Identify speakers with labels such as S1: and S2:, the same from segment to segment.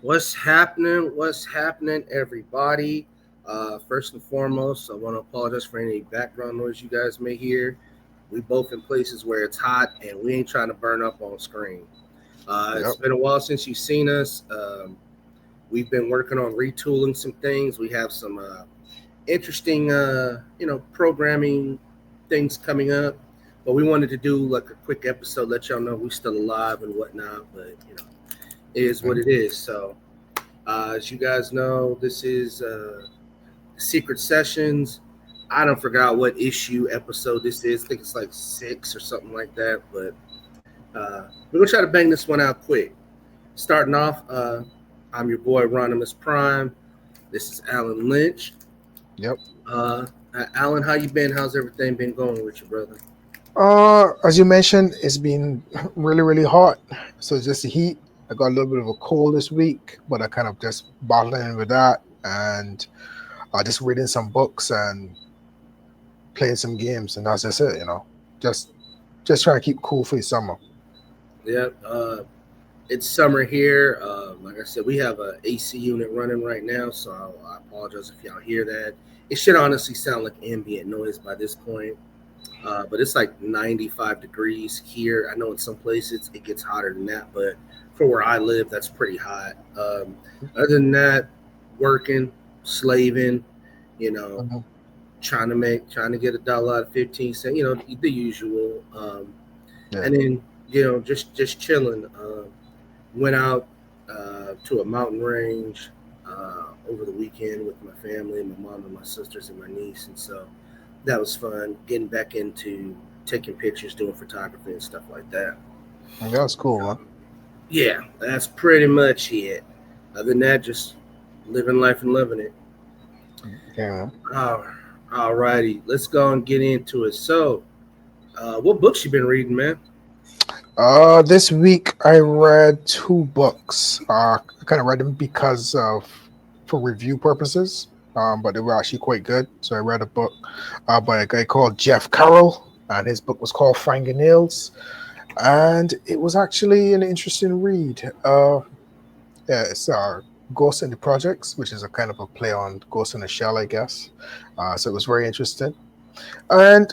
S1: What's happening? What's happening, everybody? First and foremost, I want to apologize for any background noise you guys may hear. We both in places where it's hot, and we ain't trying to burn up on screen. It's
S2: Yep.
S1: been a while since you've seen us. We've been working on retooling some things. We have some interesting, programming things coming up. But we wanted to do like a quick episode, let y'all know we're still alive and whatnot. But it is what
S2: Mhm.
S1: it is. So. As you guys know, this is Secret Sessions. I don't forgot what issue episode this is. I think it's like 6 or something like that. But we're gonna try to bang this one out quick. Starting off, I'm your boy Ronimus Prime. This is Alan Lynch.
S2: Yep.
S1: Alan, how you been? How's everything been going with you, brother?
S2: As you mentioned, it's been really, really hot. So it's just the heat. I got a little bit of a cold this week, but I kind of just battling with that and just reading some books and playing some games, and that's just it. Just just trying to keep cool for the summer.
S1: Yeah, it's summer here. Like I said, we have a AC unit running right now, so I apologize if y'all hear that. It should honestly sound like ambient noise by this point. But it's like 95 degrees here. I know in some places it gets hotter than that, but for where I live, that's pretty hot. Other than that, working, slaving, you know,
S2: Mhm.
S1: trying to get a dollar out of 15 cents, the usual.
S2: Yeah.
S1: And then, just chilling. Went out to a mountain range over the weekend with my family, my mom and my sisters and my niece, and so that was fun. Getting back into taking pictures, doing photography and stuff like that.
S2: Yeah, that's cool, man.
S1: Yeah, that's pretty much it. Other than that, just living life and loving it.
S2: Okay, man.
S1: Uh, Alrighty, let's go and get into it. So, what books you been reading, man?
S2: This week I read two books. I kind of read them because of for review purposes. But they were actually quite good. So I read a book by a guy called Jeff Carroll, and his book was called Fingernails, and it was actually an interesting read. Yeah, it's Ghost in the Projects, which is a kind of a play on Ghost in the Shell, I guess. So it was very interesting. And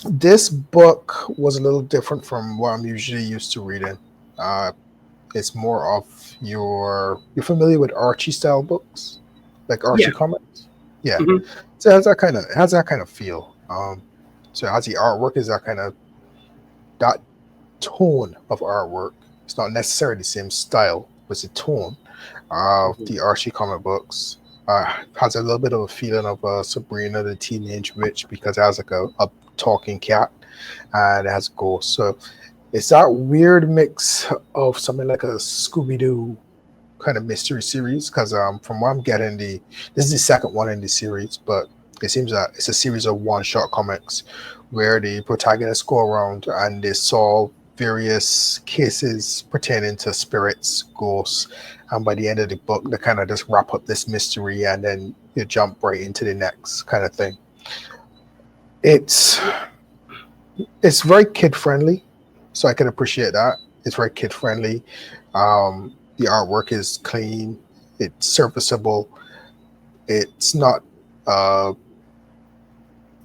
S2: this book was a little different from what I'm usually used to reading. Uh, it's more of you're familiar with Archie style books, like
S1: Yeah.
S2: Archie comics. Yeah,
S1: Hmm.
S2: so it has that kind of feel. So as the artwork is that kind of that tone of artwork. It's not necessarily the same style, but it's a tone of
S1: Hmm.
S2: the Archie comic books. Has a little bit of a feeling of Sabrina the Teenage Witch because it has like a talking cat and it has ghosts. So it's that weird mix of something like a Scooby Doo kind of mystery series. Because from what I'm getting, the this is the second one in the series, but it seems that it's a series of one shot comics where the protagonists go around and they solve various cases pertaining to spirits, ghosts, and by the end of the book, they kind of just wrap up this mystery and then you jump right into the next kind of thing. It's it's very kid friendly, so I can appreciate that. It's very kid friendly. The artwork is clean. It's serviceable. It's not uh,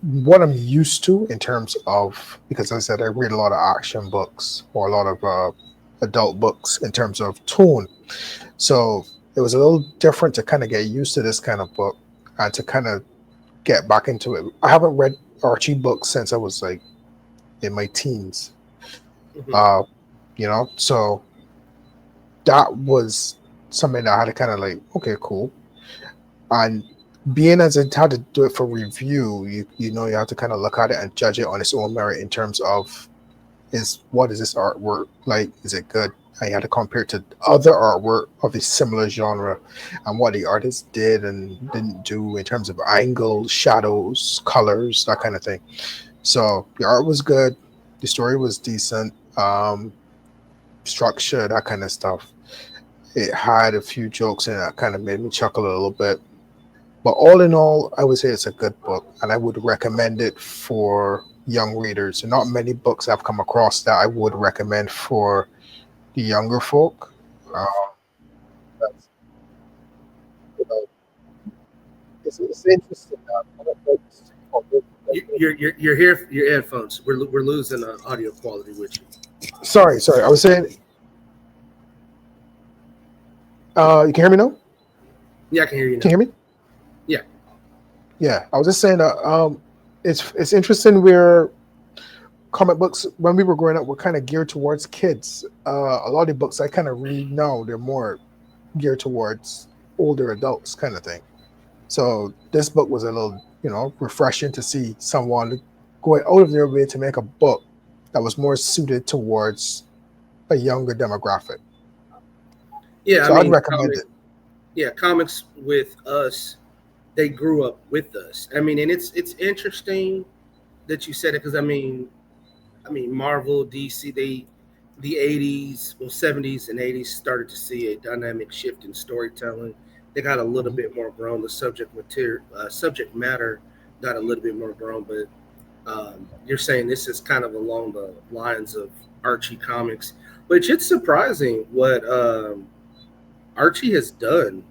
S2: what I'm used to in terms of because as I said I read a lot of action books or a lot of adult books in terms of tone. So it was a little different to kind of get used to this kind of book and to kind of get back into it. I haven't read Archie books since I was like in my teens.
S1: Hmm.
S2: Uh, so that was something that I had to kind of like, okay, cool. And being as it had to do it for review, you have to kind of look at it and judge it on its own merit in terms of is what is this artwork like? Is it good? I had to compare it to other artwork of a similar genre and what the artist did and didn't do in terms of angles, shadows, colors, that kind of thing. So the art was good, the story was decent, structure, that kind of stuff. It had a few jokes in it that kind of made me chuckle a little bit. But all in all, I would say it's a good book, and I would recommend it for young readers. Not many books I've come across that I would recommend for the younger folk. Uh, That's, you know, it's interesting that comic books are really
S1: You're here. Your headphones. We're losing audio quality with you.
S2: sorry. I was saying, you can hear me now?
S1: Yeah, I can hear you
S2: Can
S1: now.
S2: you hear me?
S1: Yeah,
S2: Yeah, I was just saying that it's interesting where comic books when we were growing up were kind of geared towards kids. A lot of the books I kind of read now they're more geared towards older adults, kind of thing. So this book was a little, refreshing to see someone going out of their way to make a book that was more suited towards a younger demographic.
S1: yeah. I
S2: So I'd
S1: mean,
S2: recommend it.
S1: comics with us. They grew up with us. I mean, and it's interesting that you said it because I mean, Marvel, DC, the '80s, well, '70s and '80s started to see a dynamic shift in storytelling. They got a little
S2: Mhm.
S1: bit more grown. The subject matter got a little bit more grown. But you're saying this is kind of along the lines of Archie comics, which it's surprising what Archie has done.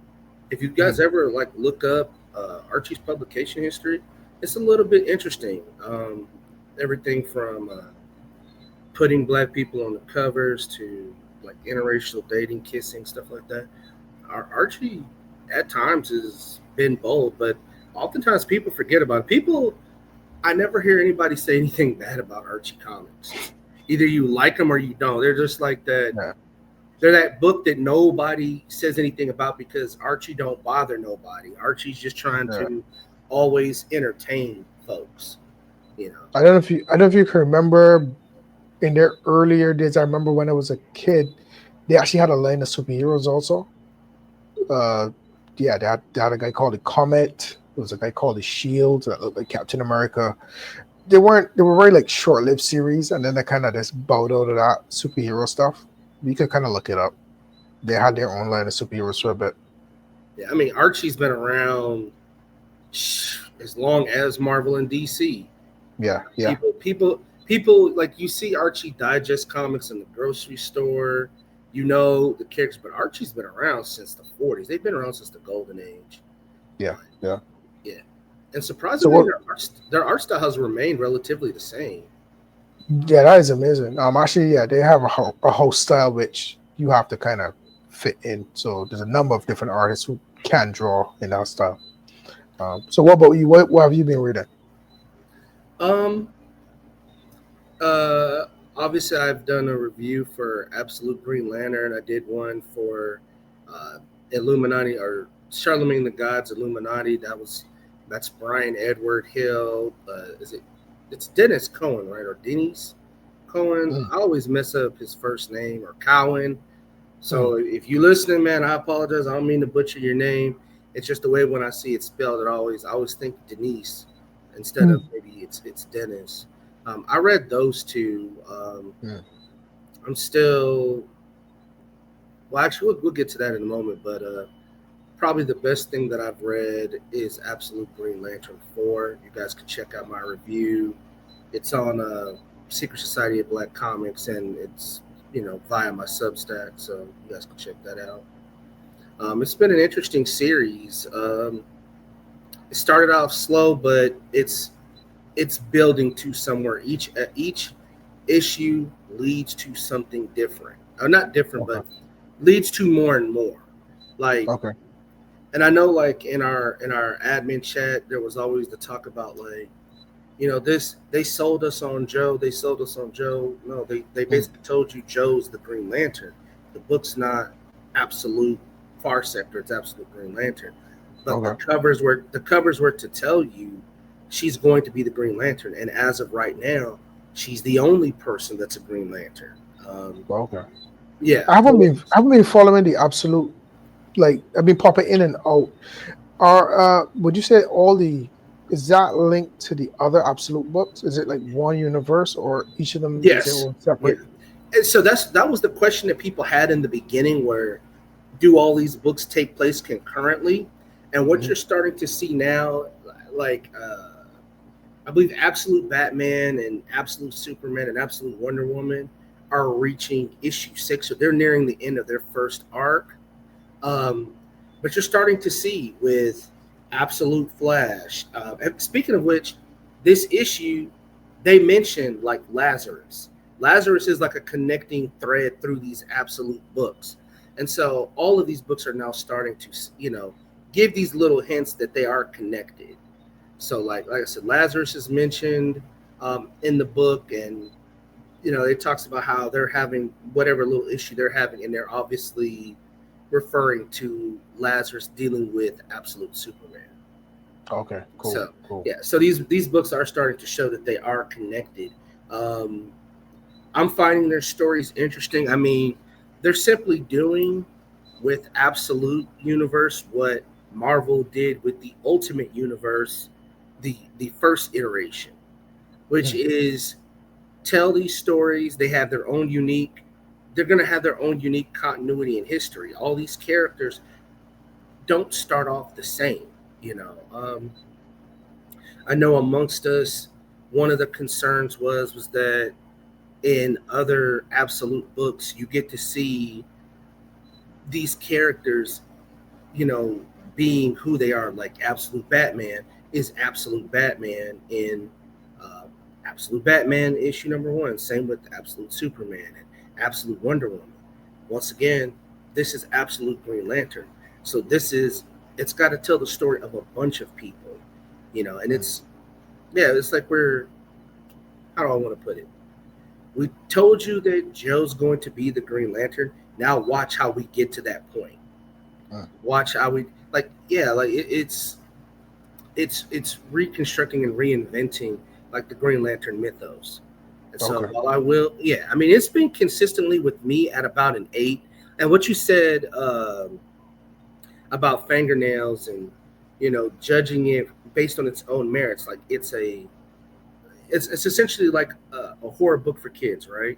S1: If you guys
S2: Mhm.
S1: ever like look up Archie's publication history, it's a little bit interesting. Everything from putting black people on the covers to like interracial dating, kissing, stuff like that. Archie at times has been bold, but oftentimes people forget about it. People, I never hear anybody say anything bad about Archie comics. Either you like them or you don't. They're just like that.
S2: Yeah,
S1: They're that book that nobody says anything about because Archie don't bother nobody. Archie's just trying
S2: yeah.
S1: to always entertain folks. You know.
S2: I don't know if you can remember in their earlier days. I remember when I was a kid, they actually had a line of superheroes also. Uh, yeah, they had a guy called the Comet. There was a guy called the Shield that looked like Captain America. They were very like short-lived series, and then they kind of just bowed out of that superhero stuff. You could kind of look it up. They had their own line of superheroes for a bit.
S1: Yeah, I mean Archie's been around as long as Marvel and DC.
S2: Yeah, yeah,
S1: People like you see Archie Digest comics in the grocery store. You know the characters, but Archie's been around since the '40s. They've been around since the golden age.
S2: yeah,
S1: But
S2: yeah.
S1: yeah, and
S2: So
S1: surprisingly,
S2: what?
S1: their art style has remained relatively the same.
S2: Yeah, that is amazing. Actually, yeah, they have a whole style which you have to kind of fit in. So there's a number of different artists who can draw in that style. So what about you? What have you been reading?
S1: Um, uh, Obviously, I've done a review for Absolute Green Lantern. I did one for uh, Illuminati or Charlemagne the God's Illuminati. That's Brian Edward Hill. Is it? It's Dennis Cohen, right? Or Dennis Cohen.
S2: Mm,
S1: I always mess up his first name or Cowan.
S2: mm,
S1: So if you listening, man, I apologize. I don't mean to butcher your name. It's just the way when I see it spelled, I always think Denise instead of
S2: mm,
S1: maybe it's Dennis. I read those two.
S2: mm.
S1: I'm still well. Actually, we'll get to that in a moment. But probably the best thing that I've read is Absolute Green Lantern 4. You guys can check out my review. It's on Secret Society of Black Comics, and it's via my Substack, so you guys can check that out. It's been an interesting series. It started off slow, but it's building to somewhere. Each issue leads to something different. Not different,
S2: Okay,
S1: but leads to more and more. Like,
S2: okay.
S1: and I know, like in our admin chat, there was always the talk about like, this they sold us on Joe. They sold us on Joe. No, they
S2: Mm,
S1: basically told you Joe's the Green Lantern. The book's not absolute Far Sector. It's absolute Green Lantern. But the
S2: okay,
S1: covers were to tell you she's going to be the Green Lantern, and as of right now, she's the only person that's a Green Lantern. Um,
S2: okay.
S1: yeah,
S2: I haven't been following the absolute like I've been popping in and out. Are would you say all the is that linked to the other absolute books? Is it like one universe or each of them is their
S1: yes,
S2: own
S1: yeah.
S2: separate?
S1: And so that was the question that people had in the beginning, where do all these books take place concurrently? And what
S2: Mhm.
S1: you're starting to see now, like I believe Absolute Batman and Absolute Superman and Absolute Wonder Woman are reaching issue 6, so they're nearing the end of their first arc. Um, but you're starting to see with Absolute Flash. And speaking of which, this issue they mentioned like Lazarus. Lazarus is like a connecting thread through these Absolute books, and so all of these books are now starting to give these little hints that they are connected. So like I said, Lazarus is mentioned in the book, and it talks about how they're having whatever little issue they're having, and they're obviously referring to Lazarus dealing with Absolute Superman.
S2: Okay, cool,
S1: So
S2: cool.
S1: yeah, so these books are starting to show that they are connected. Um, I'm finding their stories interesting. I mean, they're simply doing with Absolute Universe what Marvel did with the Ultimate Universe, the first iteration, which
S2: Mm,
S1: is tell these stories. They have their own unique. They're going to have their own unique continuity in history. All these characters don't start off the same. You know, I know amongst us, one of the concerns was that in other Absolute books, you get to see these characters, you know, being who they are. Like Absolute Batman is Absolute Batman in uh, Absolute Batman issue number one. Same with Absolute Superman and Absolute Wonder Woman. Once again, this is Absolute Green Lantern. So it's got to tell the story of a bunch of people, and
S2: mm.
S1: it's like how do I want to put it? We told you that Joe's going to be the Green Lantern. Now watch how we get to that point.
S2: Mm.
S1: Watch how we it's reconstructing and reinventing like the Green Lantern mythos. And so
S2: Okay.
S1: while I will, yeah, I mean it's been consistently with me at about an 8. And what you said about fingernails and judging it based on its own merits, like it's essentially like a horror book for kids, right?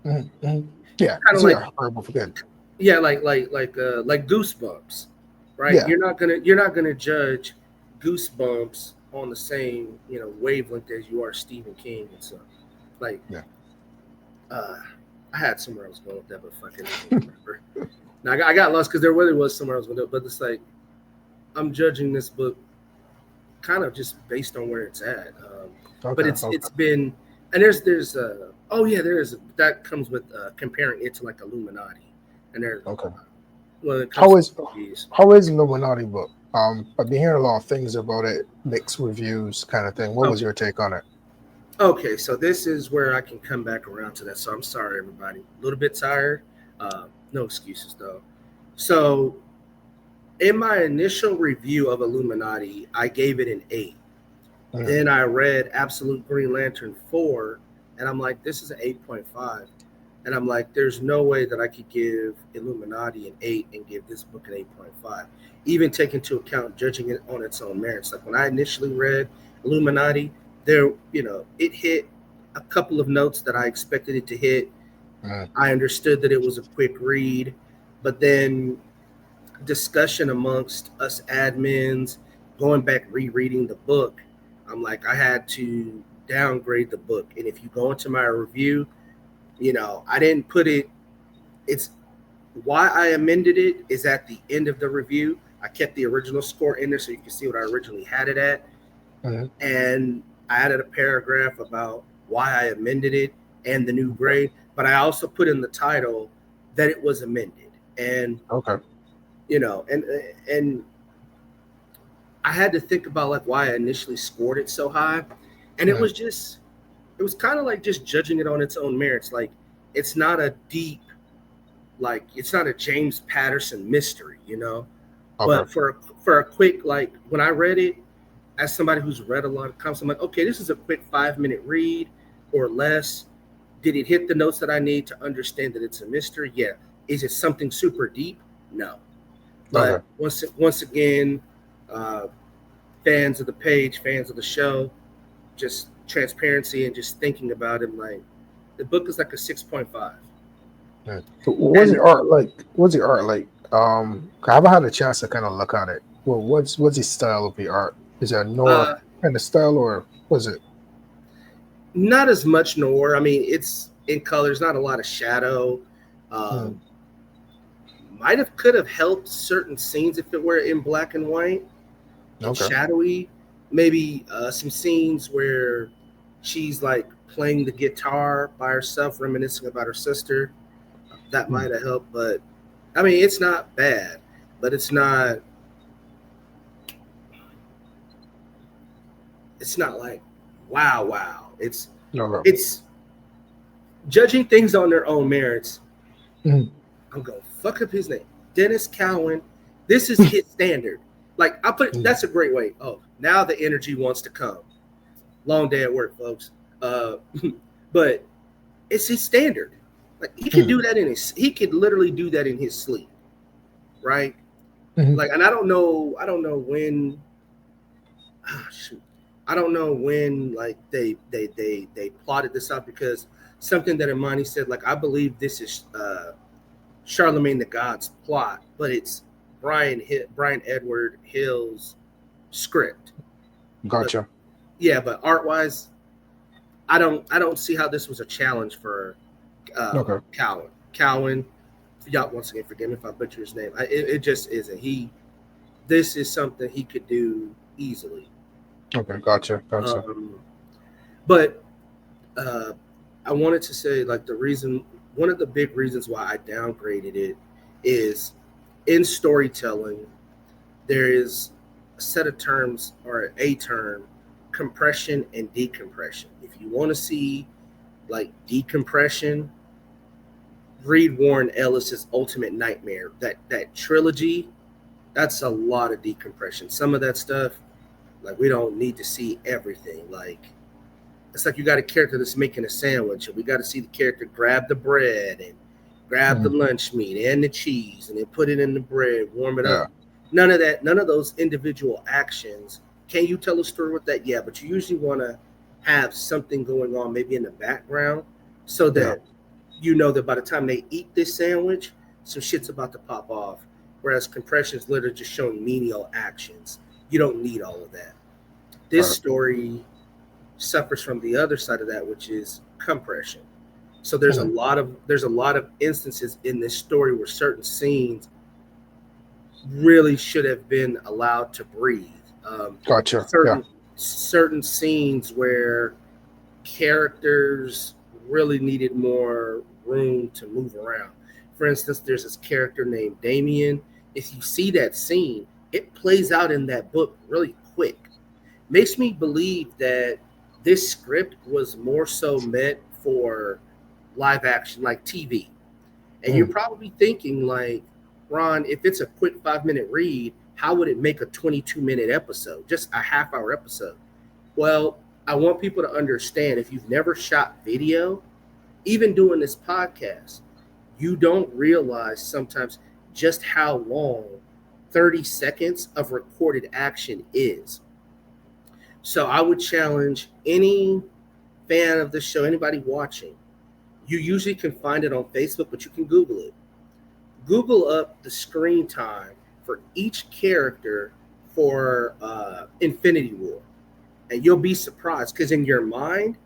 S2: Mm, mm. Yeah,
S1: Kind of
S2: it's
S1: like
S2: yeah, horrible for good.
S1: yeah, like Goosebumps, right?
S2: Yeah,
S1: You're not gonna judge Goosebumps on the same wavelength as you are Stephen King and stuff. Like
S2: yeah.
S1: uh, I had somewhere I was going with that, but fucking I can't remember. Now I got lost because there really was somewhere I was going to, but it's like I'm judging this book kind of just based on where it's at. But
S2: Okay,
S1: it's
S2: okay,
S1: been and there's oh yeah there is that comes with comparing it to like Illuminati, and there
S2: okay.
S1: when it comes
S2: How
S1: to
S2: is
S1: movies.
S2: how is Illuminati book? I've been hearing a lot of things about it, mixed reviews, kind of thing. What was
S1: Okay.
S2: your take on it?
S1: Okay, so this is where I can come back around to that. So I'm sorry, everybody. A little bit tired. No excuses, though. So, in my initial review of Illuminati, I gave it an 8.
S2: Mm,
S1: Then I read Absolute Green Lantern 4, and I'm like, this is an 8.5. And I'm like, there's no way that I could give Illuminati an 8 and give this book an 8.5, even taking into account judging it on its own merits. Like when I initially read Illuminati, it hit a couple of notes that I expected it to hit.
S2: mm.
S1: I understood that it was a quick read, but then discussion amongst us admins, going back rereading the book, I'm like, I had to downgrade the book. And if you go into my review, I didn't put it. It's why I amended it is at the end of the review. I kept the original score in there so you can see what I originally had it at,
S2: Mhm.
S1: and I added a paragraph about why I amended it and the new
S2: Okay.
S1: grade. But I also put in the title that it was amended, and
S2: Okay.
S1: you know, and and I had to think about like why I initially scored it so high, and
S2: Mm.
S1: it was kind of like just judging it on its own merits. Like it's not a deep it's not a James Patterson mystery,
S2: Okay.
S1: But for a quick when I read it, as somebody who's read a lot of comics, I'm like, okay, this is a quick 5 minute read or less. Did it hit the notes that I need to understand that it's a mystery? Yeah. Is it something super deep? No.
S2: Okay.
S1: But once again, uh, fans of the page, fans of the show, just transparency and just thinking about it, like the book is like a 6.5.
S2: Mm. What's the
S1: And
S2: art like? What's the art like? I haven't had a chance to kind of look at it. Well, what's the style of the art? Is it a noir
S1: uh,
S2: kind of style, or was it?
S1: not as much noir. I mean, it's in colors, not a lot of shadow.
S2: Mm.
S1: Um, might have could have helped certain scenes if it were in black and white and
S2: Okay.
S1: shadowy. Maybe some scenes where she's like playing the guitar by herself, reminiscing about her sister. That
S2: Hmm.
S1: might have helped, but I mean, it's not bad, but it's not like wow, wow.
S2: Okay.
S1: It's judging things on their own merits.
S2: Mhm.
S1: I'm gonna fuck up his name, Dennis Cowan. This is his standard. Like I put,
S2: Mhm.
S1: that's a great way. Oh, now the energy wants to come. Long day at work, folks. Uh, but it's his standard. Like he could
S2: Mhm.
S1: do that in his. He could literally do that in his sleep, right?
S2: Mhm.
S1: Like, and I don't know. I don't know when. Ah, shoot. I don't know when. Like they plotted this out because something that Imani said. Like I believe this is Charlemagne the God's plot, but it's Brian Edward Hill's script. But
S2: Gotcha.
S1: yeah, but art wise, I don't see how this was a challenge for
S2: Okay.
S1: Cowan. Cowan, y'all once again forgive me if I butcher his name. It just isn't. This is something he could do easily.
S2: Okay. Gotcha. Gotcha.
S1: Um, but uh, I wanted to say like the reason, one of the big reasons why I downgraded it is in storytelling there is a set of terms or a term, compression and decompression. If you want to see like decompression, read Warren Ellis's Ultimate Nightmare. That trilogy, that's a lot of decompression. Some of that stuff, like we don't need to see everything. Like it's like you got a character that's making a sandwich, and we got to see the character grab the bread and grab the
S2: Mhm.
S1: lunch meat and the cheese, and then put it in the bread, warm it up.
S2: Yeah.
S1: None of that. None of those individual actions. Can you tell a story with that? Yeah, but you usually want to have something going on, maybe in the background, so
S2: Yeah.
S1: that you know that by the time they eat this sandwich, some shit's about to pop off. Whereas compression is literally just showing menial actions. You don't need all of that. This
S2: Right.
S1: story suffers from the other side of that, which is compression. So there's a
S2: Mhm.
S1: lot of instances in this story where certain scenes really should have been allowed to breathe.
S2: Gotcha. Yeah.
S1: Certain scenes where characters really needed more room to move around. For instance, there's this character named Damien. If you see that scene, it plays out in that book really quick. Makes me believe that this script was more so meant for live action, like TV. And you're
S2: Mhm.
S1: probably thinking, like, Ron, if it's a quick 5 minute read, how would it make a 22-minute episode, just a half-hour episode? Well, I want people to understand if you've never shot video, even doing this podcast, you don't realize sometimes just how long 30 seconds of recorded action is. So I would challenge any fan of the show, anybody watching, you usually can find it on Facebook, but you can Google it. Google up the screen time for each character for Infinity War, and you'll be surprised because in your mind,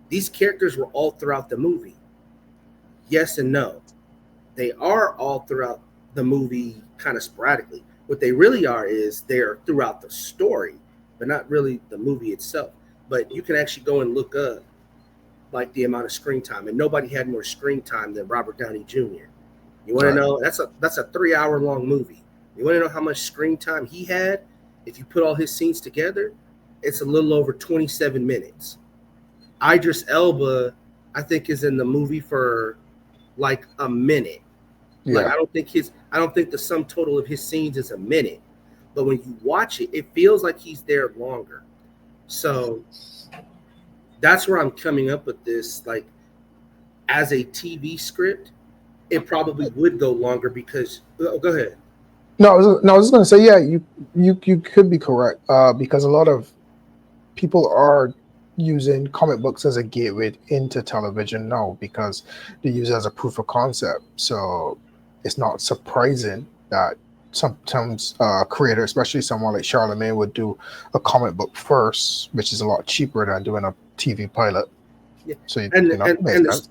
S1: these characters were all throughout the movie. Yes and no. They are all throughout the movie kind of sporadically. What they really are is they're throughout the story, but not really the movie itself. But you can actually go and look up like the amount of screen time, and nobody had more screen time than Robert Downey Jr. You want to
S2: Right.
S1: know that's a 3 hour long movie. You want to know how much screen time he had? If you put all his scenes together, it's a little over 27 minutes. Idris Elba, I think, is in the movie for like a minute. Like
S2: Yeah.
S1: I don't think the sum total of his scenes is a minute. But when you watch it, it feels like he's there longer. So that's where I'm coming up with this. Like as a TV script, it probably would go longer because oh, go ahead.
S2: No, I was just gonna say, yeah, you could be correct. Because a lot of people are using comic books as a gateway into television now because they use it as a proof of concept. So it's not surprising that sometimes creator, especially someone like Charlemagne, would do a comic book first, which is a lot cheaper than doing a TV pilot.
S1: Yeah.
S2: So
S1: And
S2: you know,
S1: and
S2: it makes
S1: and
S2: sense.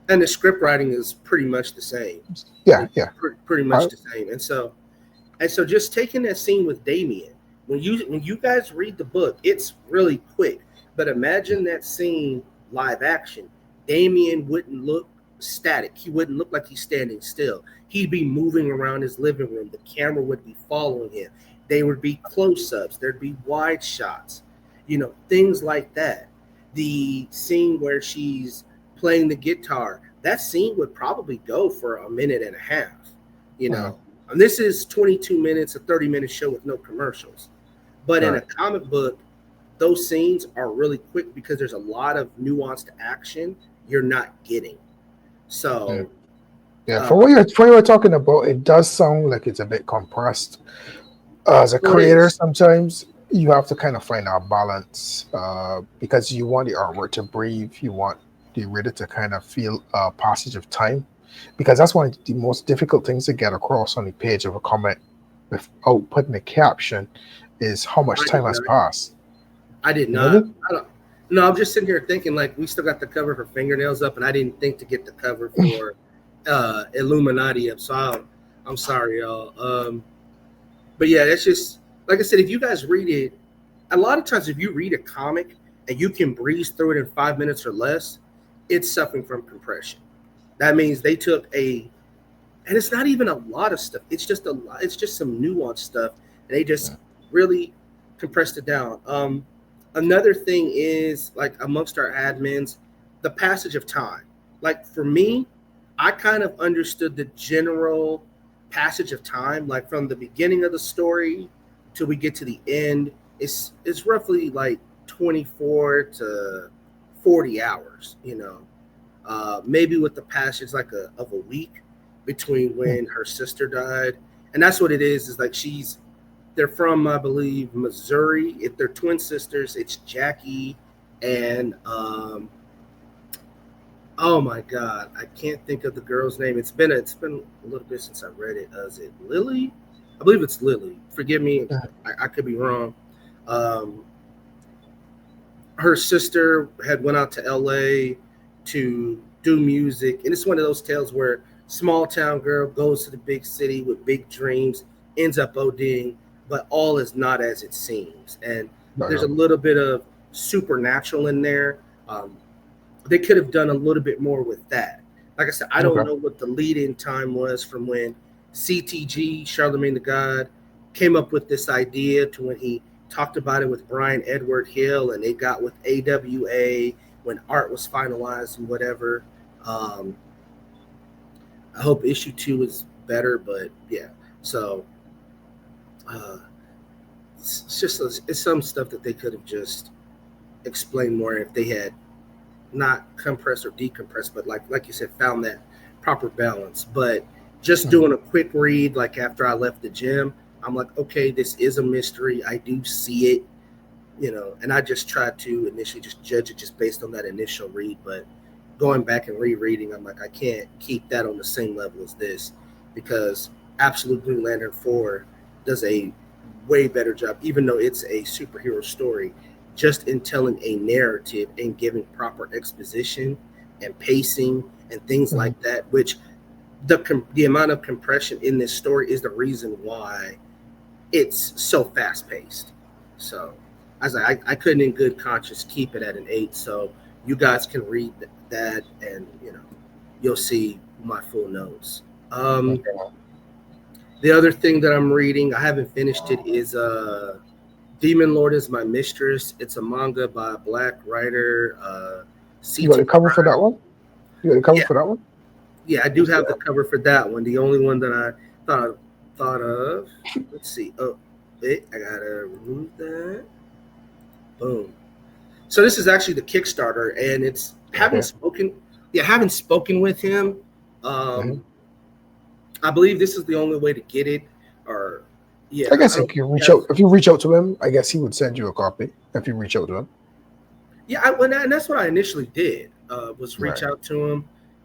S1: and the script writing is pretty much the same.
S2: Yeah, yeah.
S1: Pretty
S2: I,
S1: much the same. And so just taking that scene with Damien, when you guys read the book, it's really quick. But imagine that scene live action. Damien wouldn't look static. He wouldn't look like he's standing still. He'd be moving around his living room. The camera would be following him. They would be close-ups. There'd be wide shots. Things like that. The scene where she's playing the guitar, that scene would probably go for a minute and a half. You
S2: uh,
S1: know, and this is 22 minutes, a 30-minute show with no commercials. But in a
S2: right.
S1: comic book, those scenes are really quick because there's a lot of nuanced action you're not getting.
S2: Yeah.
S1: So,
S2: Yeah,
S1: uh,
S2: for what you're talking about, it does sound like it's a bit compressed. As a
S1: well, it
S2: creator,
S1: is.
S2: sometimes you have to kind of find a balance because you want the artwork to breathe, you want the reader to kind of feel a passage of time, because that's one of the most difficult things to get across on the page of a comic without putting a caption is how much
S1: I
S2: time
S1: did
S2: has
S1: not.
S2: passed.
S1: I did
S2: You
S1: not.
S2: didn't?
S1: I don't. No, I'm just sitting here thinking like we still got the cover for Fingernails up, and I didn't think to get the cover for Illuminati up. So I'm sorry, y'all. But yeah, that's just like I said. If you guys read it, a lot of times if you read a comic and you can breeze through it in 5 minutes or less, it's suffering from compression. That means they took and it's not even a lot of stuff. It's just a lot. It's just some nuanced stuff, and they just really compressed it down. Another thing is like amongst our admins, the passage of time. Like for me, I kind of understood the general passage of time, like from the beginning of the story till we get to the end. It's roughly like 24 to 40 hours. Maybe with the passage like of a week between when her sister died, and that's what it is. Is like they're from, I believe, Missouri. If they're twin sisters, it's Jackie and oh my God, I can't think of the girl's name. It's been a little bit since I read it. Is it Lily? I believe it's Lily. Forgive me, I could be wrong. Um, Her sister had went out to LA to do music, and it's one of those tales where small town girl goes to the big city with big dreams, ends up ODing, but all is not as it seems. And there's a
S2: Okay.
S1: little bit of supernatural in there. Um, they could have done a little bit more with that. Like I said, I don't
S2: Okay.
S1: know what the lead-in time was from when CTG, Charlemagne the God, came up with this idea to when he talked about it with Brian Edward Hill, and they got with AWA when art was finalized and whatever. Um, I hope issue 2 is better, but yeah. So uh, it's some stuff that they could have just explained more if they had not compress or decompress, but like you said, found that proper balance. But just
S2: Mhm.
S1: doing a quick read, like after I left the gym, I'm like, okay, this is a mystery. I do see it, and I just tried to initially just judge it just based on that initial read. But going back and rereading, I'm like, I can't keep that on the same level as this because Absolute Green Lantern 4 does a way better job, even though it's a superhero story, just in telling a narrative and giving proper exposition and pacing and things
S2: Mhm.
S1: like that, which the amount of compression in this story is the reason why it's so fast paced. So I was like, I couldn't in good conscience keep it at an 8. So you guys can read that, and you'll see my full notes.
S2: Okay.
S1: The other thing that I'm reading, I haven't finished it, is Demon Lord is My Mistress. It's a manga by a black writer,
S2: You got
S1: CT
S2: the cover for
S1: Scribe.
S2: that one? You got the cover
S1: Yeah,
S2: for that one?
S1: yeah, I do
S2: What's
S1: have the
S2: that?
S1: cover for that one. The only one that I thought of. Let's see. Oh, I gotta remove that. Boom. So this is actually the Kickstarter, and it's haven't
S2: Okay.
S1: spoken. Yeah, haven't spoken with him.
S2: Mhm.
S1: Um, I believe this is the only way to get it. Or
S2: I
S1: yeah, I
S2: guess
S1: don't.
S2: if you reach
S1: Yes.
S2: out, if you reach out to him, I guess he would send you a copy if you reach out to him.
S1: Yeah, and that's what I initially did, was reach
S2: Right.
S1: out to him,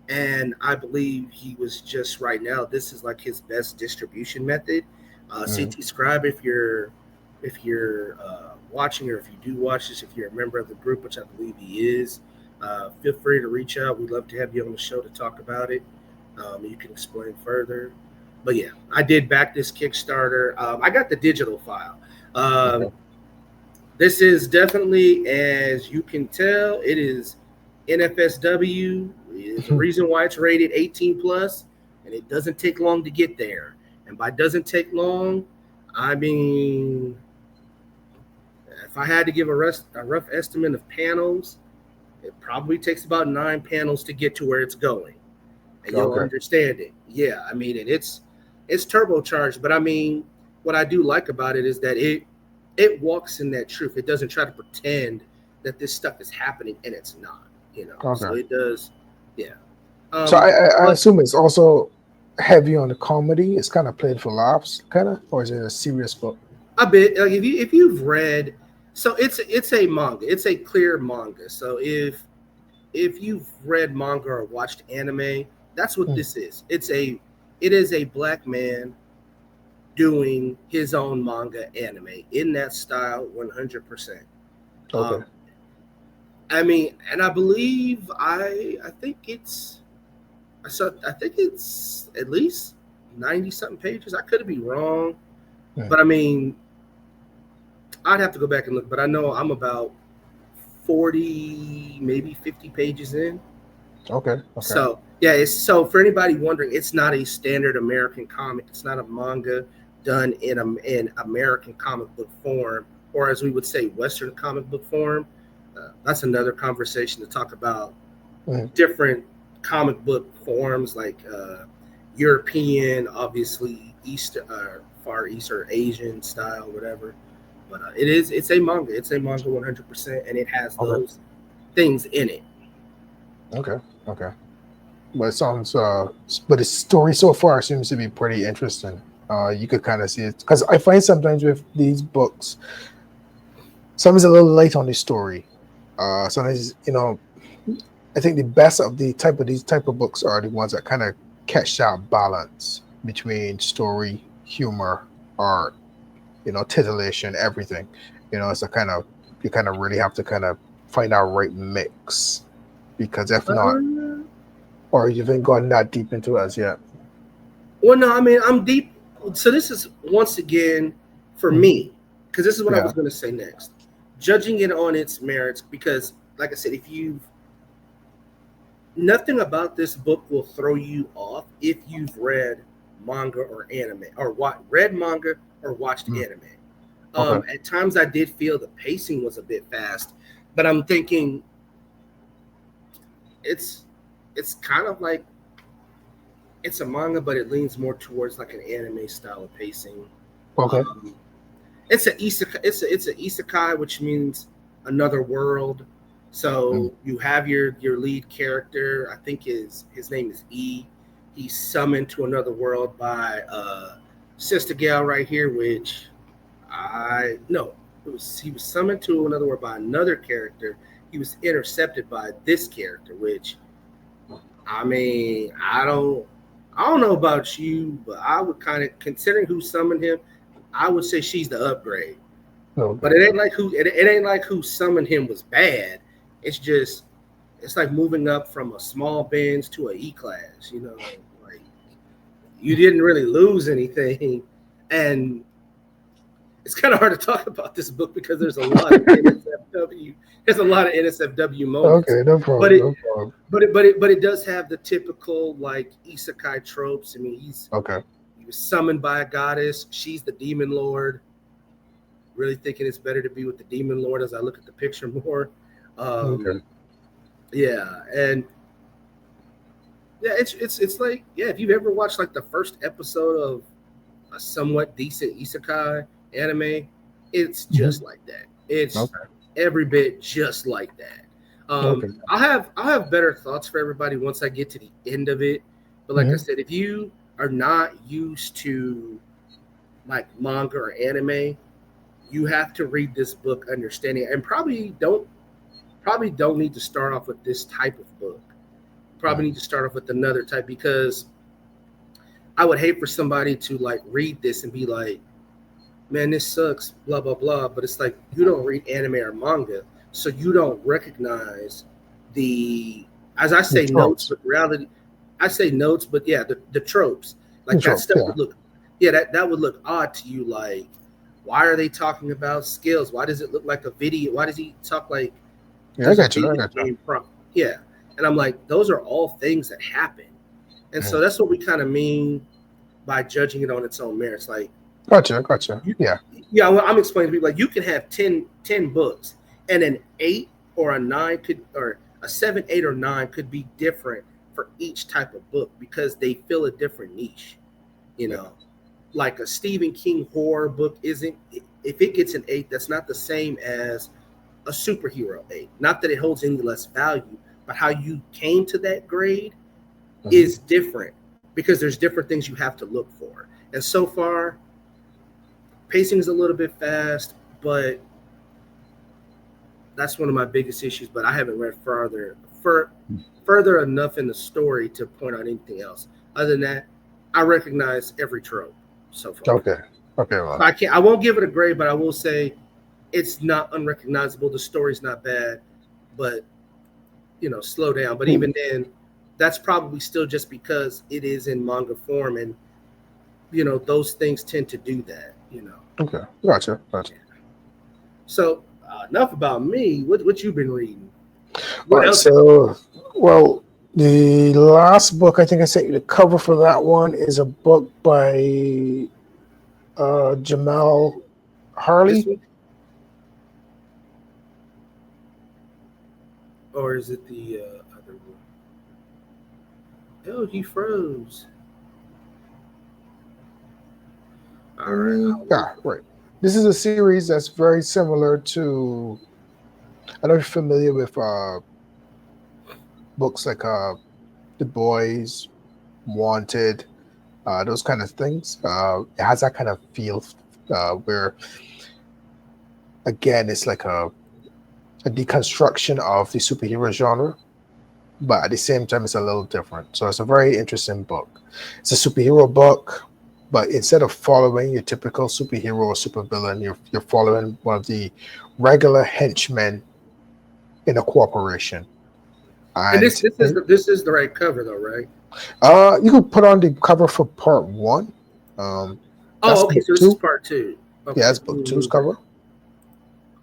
S1: and I believe he was just right now. This is like his best distribution method.
S2: Mhm.
S1: CT Scribe, if you're watching, or if you do watch this, if you're a member of the group, which I believe he is, feel free to reach out. We'd love to have you on the show to talk about it. You can explain further. But yeah, I did back this Kickstarter. I got the digital file.
S2: Okay.
S1: This is definitely, as you can tell, it is NFSW. Is a reason why it's rated 18 plus, and it doesn't take long to get there. And by doesn't take long, I mean, if I had to give a rough estimate of panels, it probably takes about 9 panels to get to where it's going, and you'll
S2: Okay.
S1: understand it. Yeah, I mean, and it's turbocharged, but I mean, what I do like about it is that it walks in that truth. It doesn't try to pretend that this stuff is happening, and it's not. So
S2: Okay.
S1: it does. Yeah.
S2: So
S1: Um,
S2: I
S1: but
S2: assume it's also heavy on the comedy. It's kind of played for laughs, kind of, or is it a serious book?
S1: a bit like if you've read, so it's a manga. It's a clear manga. So if you've read manga or watched anime, that's what
S2: Mm.
S1: this is. It is a black man doing his own manga anime in that style 100%.
S2: Okay.
S1: Um, I mean, and I believe I think I think it's at least 90 something pages. I could be wrong,
S2: Mm.
S1: but I mean, I'd have to go back and look, but I know I'm about 40 maybe 50 pages in.
S2: Okay. Okay.
S1: So yeah, it's so for anybody wondering, it's not a standard American comic. It's not a manga done in American comic book form, or as we would say, Western comic book form. That's another conversation to talk about
S2: Mm.
S1: different comic book forms like European, obviously Far East or Asian style, whatever. But it's a manga. It's a manga 100%, and it has
S2: Okay.
S1: those things in it.
S2: Okay. Okay. But it sounds, but the story so far seems to be pretty interesting. You could kind of see it because I find sometimes with these books, sometimes a little light on the story. Sometimes, I think the best of these type of books are the ones that kind of catch that balance between story, humor, art, titillation, everything. It's a kind of you kind of really have to kind of find that right mix because if not,
S1: Uh,
S2: or you haven't gone that deep into it as yet.
S1: well, no, I mean I'm deep. So this is once again for
S2: Mhm.
S1: me because this is what I
S2: Yeah.
S1: was going to say next. Judging it on its merits, because like I said, if you've nothing about this book will throw you off if you've read manga or anime or read manga or watched
S2: Mm.
S1: anime.
S2: Okay.
S1: At times I did feel the pacing was a bit fast, but I'm thinking it's it's kind of like it's a manga, but it leans more towards like an anime style of pacing.
S2: Okay.
S1: Um, it's a isekai. It's a isekai, which means another world.
S2: Mm.
S1: So you have your lead character. I think his name is E. He's summoned to another world by sister gal right here, which I no, he was summoned to another world by another character. He was intercepted by this character, which I mean I don't know about you, but I would kind of considering who summoned him. I would say she's the upgrade.
S2: Okay.
S1: But it ain't like who summoned him was bad. It's just it's like moving up from a small Benz to a E class. Like you didn't really lose anything, and it's kind of hard to talk about this book because there's a lot of NSFW. There's a lot of NSFW moments,
S2: Okay. No
S1: but
S2: problem.
S1: it
S2: No problem.
S1: but it does have the typical like isekai tropes. I mean,
S2: Okay.
S1: he was summoned by a goddess. She's the demon lord. Really thinking it's better to be with the demon lord as I look at the picture more.
S2: Okay.
S1: Um, yeah, and yeah, it's like yeah, if you've ever watched like the first episode of a somewhat decent isekai anime, it's
S2: Hmm.
S1: just like that. It's
S2: Okay.
S1: every bit just like that.
S2: Okay.
S1: I'll have better thoughts for everybody once I get to the end of it. But like I
S2: Hmm.
S1: said, if you are not used to like manga or anime, you have to read this book understanding and probably don't need to start off with this type of book. Probably need to start off with another type because I would hate for somebody to like read this and be like, man, this sucks, blah blah blah. But it's like you don't read anime or manga, so you don't recognize the, as I
S2: The
S1: say notes,
S2: tropes.
S1: but reality, I say notes, but yeah, the tropes,
S2: The
S1: like that
S2: tropes,
S1: stuff
S2: yeah.
S1: would look, yeah, that would look odd to you. Like, why are they talking about skills? Why does it look like a video? Why does he talk like
S2: Yeah, I
S1: there's a
S2: got you. I
S1: video
S2: got you.
S1: game prompt? Yeah, and I'm like, those are all things that happen, and so
S2: Mm.
S1: that's what we kind of mean by judging it on its own merits. Like,
S2: Gotcha, gotcha.
S1: you,
S2: Yeah.
S1: yeah, well, I'm explaining to people like you can have 10 books, and an 8 or a 9 could, or a 7, 8, or 9 could be different for each type of book because they fill a different niche. You
S2: Yeah.
S1: know, like a Stephen King horror book isn't, if it gets an 8, that's not the same as a superhero 8. Not that it holds any less value, but how you came to that grade
S2: Hmm.
S1: is different because there's different things you have to look for. And so far, pacing is a little bit fast, but that's one of my biggest issues. But I haven't read further enough in the story to point out anything else. Other than that, I recognize every trope so far.
S2: Okay. Okay,
S1: So
S2: well.
S1: I won't give it a grade, but I will say it's not unrecognizable. The story's not bad, but slow down. But
S2: Mm.
S1: even then, that's probably still just because it is in manga form, and those things tend to do that.
S2: Okay. Gotcha. Gotcha.
S1: So enough about me. What you been reading?
S2: All
S1: What
S2: right.
S1: else?
S2: So, well, the last book I think I sent you the cover for that one is a book by Jamal
S1: This
S2: Harley.
S1: week, or is it the other one? Oh, he froze. All right, I'll wait.
S2: Yeah, right. This is a series that's very similar to. I don't know if you're familiar with books like The Boys, Wanted, those kind of things. It has that kind of feel where, again, it's like a deconstruction of the superhero genre, but at the same time, it's a little different. So it's a very interesting book. It's a superhero book, but instead of following your typical superhero or supervillain, you're following one of the regular henchmen in a corporation.
S1: And this
S2: And
S1: this is the right cover though, right?
S2: you could put on the cover for part one. That's
S1: Oh, okay.
S2: book
S1: So this is
S2: two.
S1: part two.
S2: Yeah,
S1: Okay.
S2: that's book two's cover.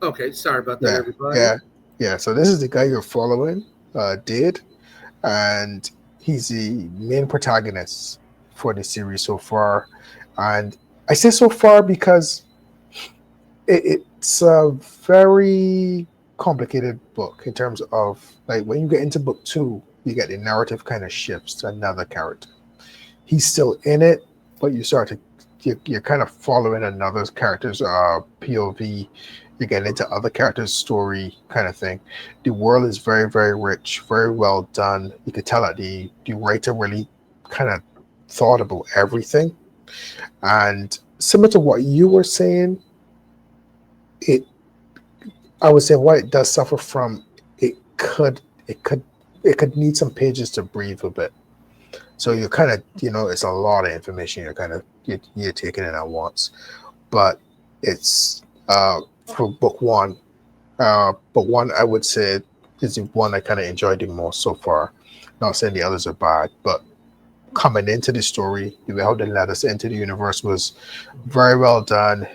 S1: Okay. Sorry about that,
S2: Yeah,
S1: everybody.
S2: yeah, yeah. So this is the guy you're following, Did, and he's the main protagonist for the series so far. And I say so far because it's a very complicated book in terms of like when you get into book two, you get the narrative kind of shifts to another character. He's still in it, but you're kind of following another character's POV. You get into other characters' story kind of thing. The world is very, very rich, very well done. You could tell that the writer really kind of thought about everything. And similar to what you were saying, it I would say what it does suffer from, it could it could it could need some pages to breathe a bit. So
S1: Yeah.
S2: you're kind of, it's a lot of information you're taking in at once. But it's for book one. Book one, I would say, is the one I kind of enjoyed the most so far. Not saying the others are bad, but coming into the story, the way how they led us into the universe was very well done.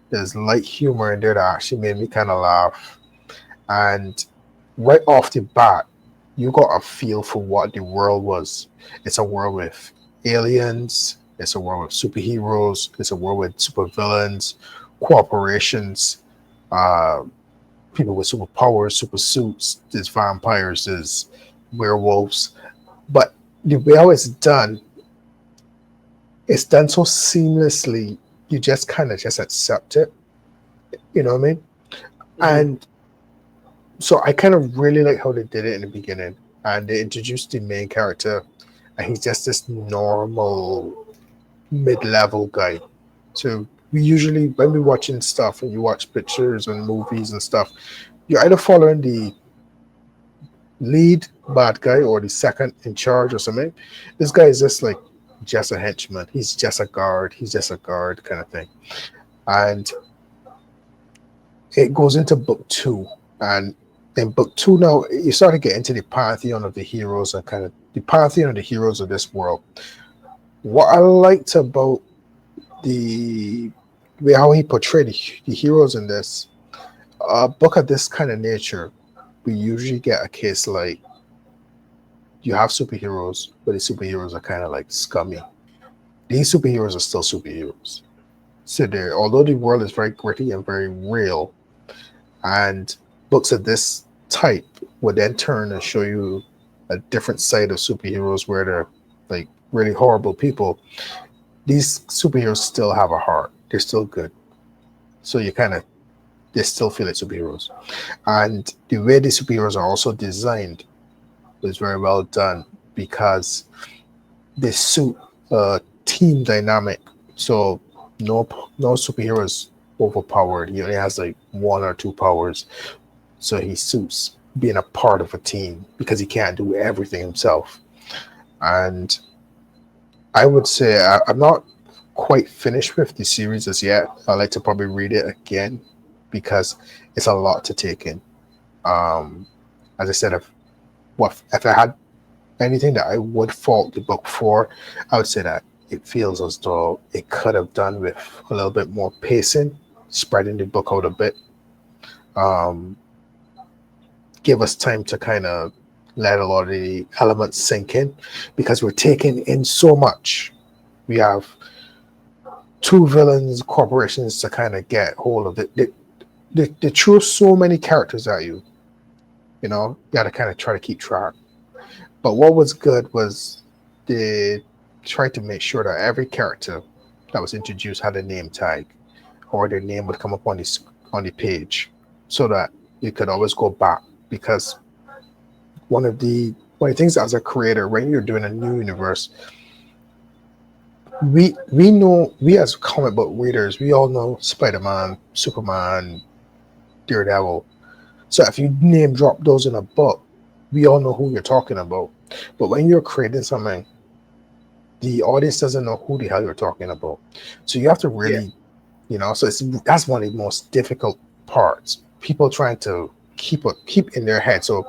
S2: There's light humor in there that actually made me kind of laugh. And right off the bat, you got a feel for what the world was. It's a world with aliens, it's a world with superheroes, it's a world with supervillains, corporations, uh, people with superpowers, super suits, there's vampires, there's werewolves. But the way how it's done so seamlessly, you just kind of just accept it. You know what I mean?
S1: Hmm.
S2: And so I kind of really like how they did it in the beginning, and they introduced the main character, and he's just this normal mid-level guy. So we usually, when we're watching stuff and you watch pictures and movies and stuff, you're either following the lead bad guy or the second in charge or something. This guy is just a henchman. He's just a guard. He's just a guard kind of thing. And it goes into book two, and in book two now you start to get into the pantheon of the heroes and kind of the pantheon of the heroes of this world. What I liked about the way how he portrayed the heroes in this book of this kind of nature, we usually get a case like you have superheroes, but the superheroes are kind of like scummy. These superheroes are still superheroes. So there, although the world is very gritty and very real, and books of this type would then turn and show you a different side of superheroes where they're like really horrible people. These superheroes still have a heart. They're still good. So you kind of they still feel like superheroes. And the way the superheroes are also designed was very well done because they suit team dynamic. So no no superhero is overpowered. He only has like one or two powers. So he suits being a part of a team because he can't do everything himself. And I would say I'm not quite finished with the series as yet. I'd like to probably read it again because it's a lot to take in. Um, as I said, if I had anything that I would fault the book for, I would say that it feels as though it could have done with a little bit more pacing, spreading the book out a bit. Um, give us time to kind of let a lot of the elements sink in because we're taking in so much. We have two villains, corporations to kind of get hold of it. They throw so many characters at you, you got to kind of try to keep track. But what was good was they tried to make sure that every character that was introduced had a name tag, or their name would come up on the page, so that you could always go back. Because one of the things as a creator, when you're doing a new universe, we know, we as comic book readers, we all know Spider-Man, Superman, Daredevil. So if you name drop those in a book, we all know who you're talking about. But when you're creating something, the audience doesn't know who the hell you're talking about. So you have to
S1: Yeah.
S2: really, so that's one of the most difficult parts. People trying to keep in their head. So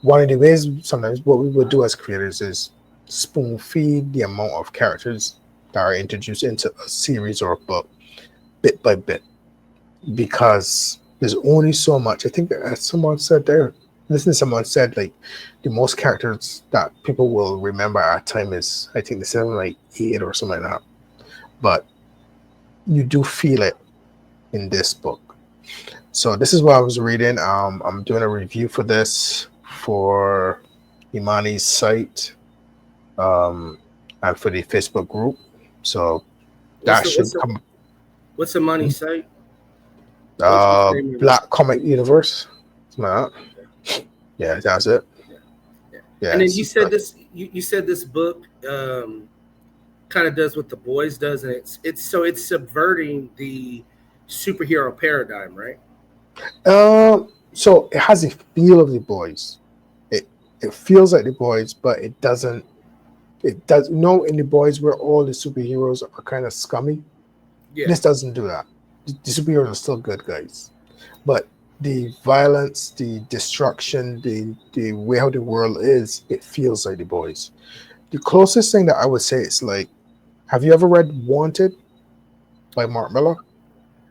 S2: one of the ways sometimes what we would do as creators is spoon feed the amount of characters that are introduced into a series or a book bit by bit, because there's only so much. I think someone said there. Listen, someone said like the most characters that people will remember at a time is, I think they said like eight or something like that. But you do feel it in this book. So this is what I was reading. I'm doing a review for this for Imani's site, um, and for the Facebook group. So
S1: What's
S2: that
S1: the
S2: should come.
S1: what's the money site? What's the name of it?
S2: Black Comic Universe. Something like that. Yeah, that's it.
S1: Yeah. Yeah. And then
S2: Yes.
S1: you said this book kind of does what the boys does, and it's subverting the superhero paradigm, right?
S2: So it has a feel of the boys. It it feels like the boys, but it doesn't. It does. In the boys where all the superheroes are kind of scummy.
S1: Yeah.
S2: This doesn't do that. The superheroes are still good guys, but the violence, the destruction, the way how the world is, it feels like the boys. The closest thing that I would say is like, have you ever read Wanted by Mark Miller?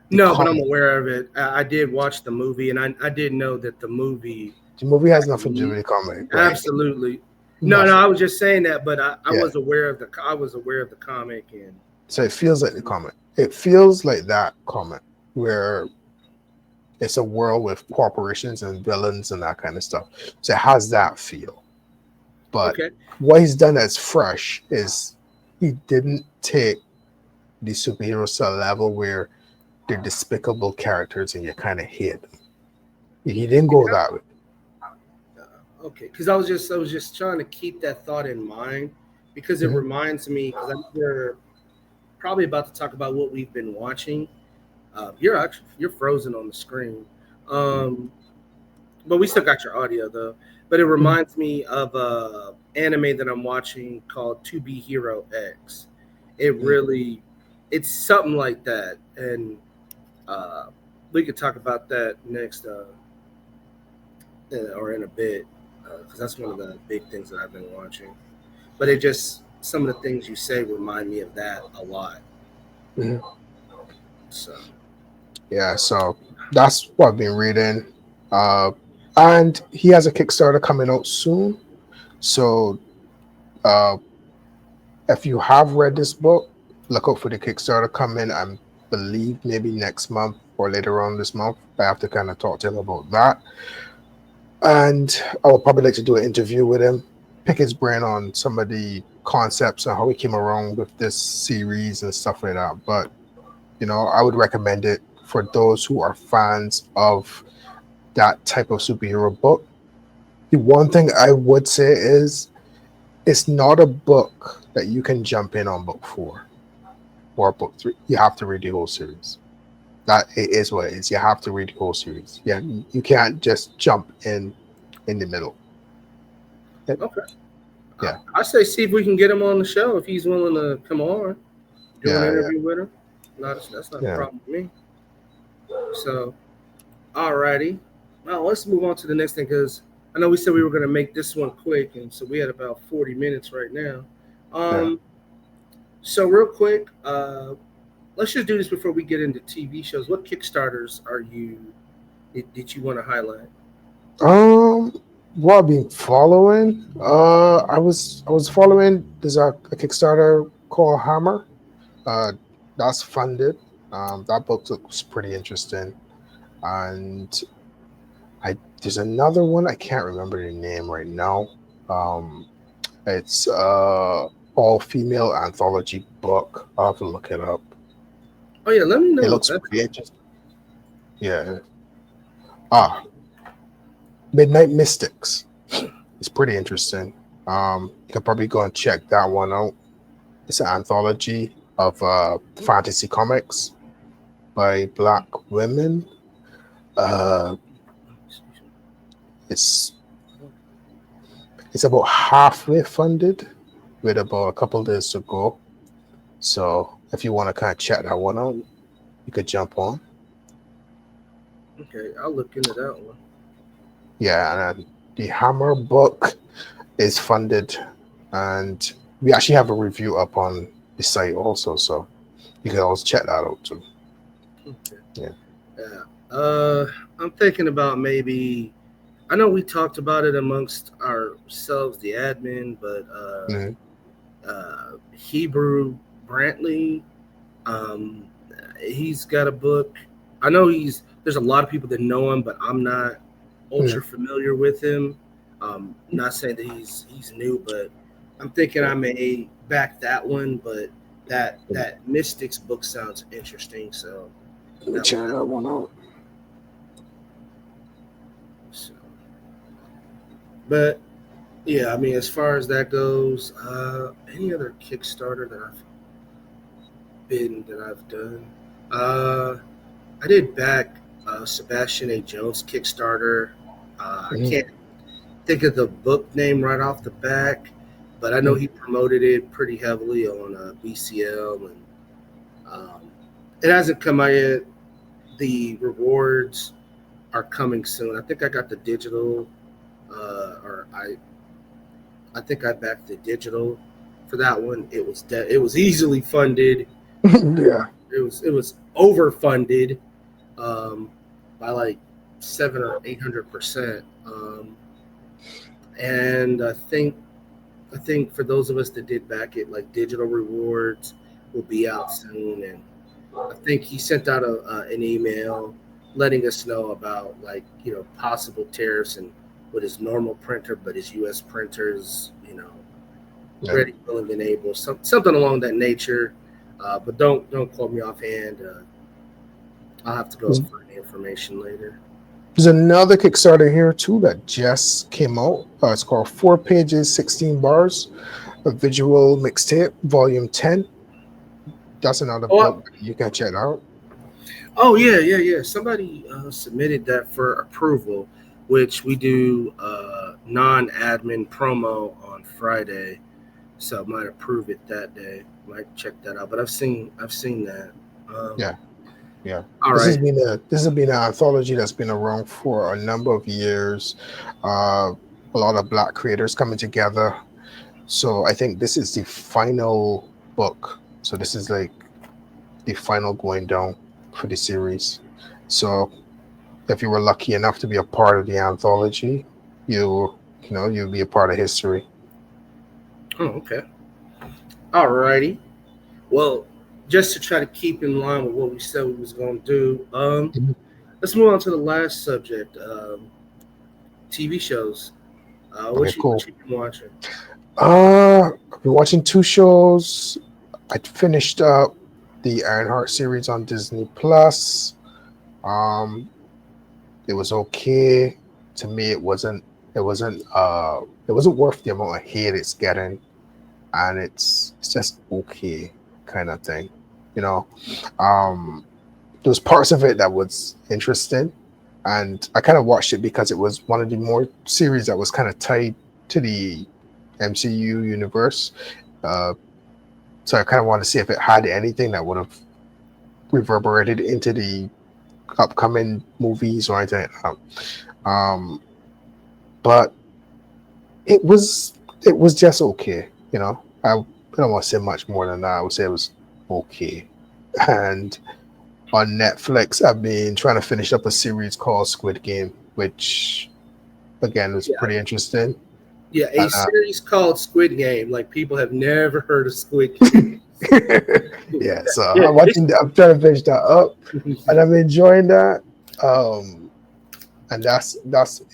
S2: The
S1: No, but I'm
S2: comic.
S1: aware of it. I did watch the movie, and I did know that the movie.
S2: The movie has nothing to do with the comic, right?
S1: Absolutely. No,
S2: Nothing.
S1: I was just saying that, but I
S2: Yeah.
S1: was aware of the comic, and
S2: So it feels like the comic. It feels like that comic where it's a world with corporations and villains and that kind of stuff. So it has that feel. But
S1: okay,
S2: what he's done that's fresh is he didn't take the superheroes to a level where they're despicable characters and you kind of hate them. He didn't go that way.
S1: okay, because I was just trying to keep that thought in mind because it
S2: Mhm.
S1: reminds me because we're probably about to talk about what we've been watching. You're frozen on the screen, um, but we still got your audio though. But it
S2: Mhm.
S1: reminds me of a anime that I'm watching called To Be Hero X. It
S2: Mhm.
S1: really, it's something like that, and uh, we could talk about that next. or in a bit, because that's one of the big things that I've been watching. But it just some of the things you say remind me of that a lot.
S2: Mhm.
S1: So
S2: Yeah, so that's what I've been reading. Uh, and he has a Kickstarter coming out soon. So uh, if you have read this book, look out for the Kickstarter coming. I believe maybe next month or later on this month. I have to kind of talk to him about that. And I would probably like to do an interview with him, pick his brain on some of the concepts and how he came around with this series and stuff like that. But I would recommend it for those who are fans of that type of superhero book. The one thing I would say is it's not a book that you can jump in on book 4 or book 3. You have to read the whole series. That it is what it is. You have to read the whole series. Yeah, you can't just jump in the middle. It-
S1: okay,
S2: yeah,
S1: I say see if we can get him on the show if he's willing to come on, do an
S2: yeah, yeah,
S1: interview with him. Not that's not a
S2: yeah,
S1: problem with me. So alrighty, well let's move on to the next thing because I know we said we were going to make this one quick, and so we had about 40 minutes right now.
S2: yeah.
S1: Um, so real quick, let's just do this before we get into TV shows. What Kickstarters are you did you want to highlight?
S2: Um, what I've been following, I was following. There's a Kickstarter called Hammer. Uh, that's funded. That book looks pretty interesting, and I there's another one I can't remember the name right now. Um, it's all female anthology book. I'll have to look it up.
S1: Oh yeah, let me
S2: It
S1: know what
S2: looks
S1: that's
S2: pretty
S1: called.
S2: interesting. Yeah. Ah, Midnight Mystics. It's pretty interesting. You can probably go and check that one out. It's an anthology of fantasy comics by Black women. Uh, it's it's about halfway funded, with about a couple days to go. So if you want to kind of check that one out, you could jump on.
S1: Okay, I'll look into that one.
S2: Yeah, and the Hammer book is funded, and we actually have a review up on the site also, so you can always check that out too.
S1: Okay.
S2: Yeah.
S1: Yeah. I'm thinking about maybe. I know we talked about it amongst ourselves, the admin, but
S2: Mhm.
S1: Hebrew Brantley, um, he's got a book. I know he's. There's a lot of people that know him, but I'm not ultra
S2: Mhm.
S1: familiar with him. Not saying that he's new, but I'm thinking I may back that one. But that Mystics book sounds interesting, so
S2: Let me
S1: that would
S2: check that one out.
S1: so. But yeah, I mean, as far as that goes, any other Kickstarter that I've done, uh, I did back Sebastian A. Jones Kickstarter. I
S2: Mhm.
S1: can't think of the book name right off the back, but I know
S2: Mhm.
S1: he promoted it pretty heavily on BCL, and um, it hasn't come out yet. The rewards are coming soon. I think I got the digital, or I think I backed the digital for that one. It was easily funded.
S2: Yeah.
S1: It was overfunded um, by like 700 or 800%. And I think for those of us that did back it, like digital rewards will be out soon, and I think he sent out an email letting us know about like possible tariffs and with his normal printer, but his U.S. printers,
S2: Yeah.
S1: ready, willing, and able, something along that nature. But don't quote me offhand. I'll have to go
S2: There's,
S1: find the information later.
S2: there's another Kickstarter here too that just came out. It's called 4 pages, 16 bars, a visual mixtape, volume 10. That's another book
S1: Oh,
S2: you can check out.
S1: oh yeah, yeah, yeah. Somebody submitted that for approval, which we do non-admin promo on Friday, so I might approve it that day. Might check that out. But I've seen that. Um,
S2: Yeah. Yeah.
S1: All
S2: This has
S1: right.
S2: been an anthology that's been around for a number of years. A lot of black creators coming together. So I think this is the final book. So this is like the final going down for the series. So if you were lucky enough to be a part of the anthology, you'll be a part of history.
S1: Oh, okay. All righty. Well, just to try to keep in line with what we said we was gonna do,
S2: Mhm.
S1: let's move on to the last subject. TV shows.
S2: Okay,
S1: What
S2: cool.
S1: you been watching?
S2: I've been watching two shows. I finished up the Ironheart series on Disney Plus. Um, it was okay. To me, it wasn't it wasn't worth the amount of hate it's getting, and it's just okay kind of thing, you know. Um, there was parts of it that was interesting, and I kind of watched it because it was one of the more series that was kind of tied to the MCU universe. Uh, so I kind of wanted to see if it had anything that would have reverberated into the upcoming movies or anything like that. But it was just okay, you know. I don't want to say much more than that. I would say it was okay. And on Netflix, I've been trying to finish up a series called Squid Game, which again was
S1: Yeah,
S2: pretty interesting.
S1: yeah, a
S2: And,
S1: series called Squid Game. Like people have never heard of Squid Game.
S2: yeah, so
S1: Yeah.
S2: I'm trying to finish that up, and I'm enjoying that. Um, and that's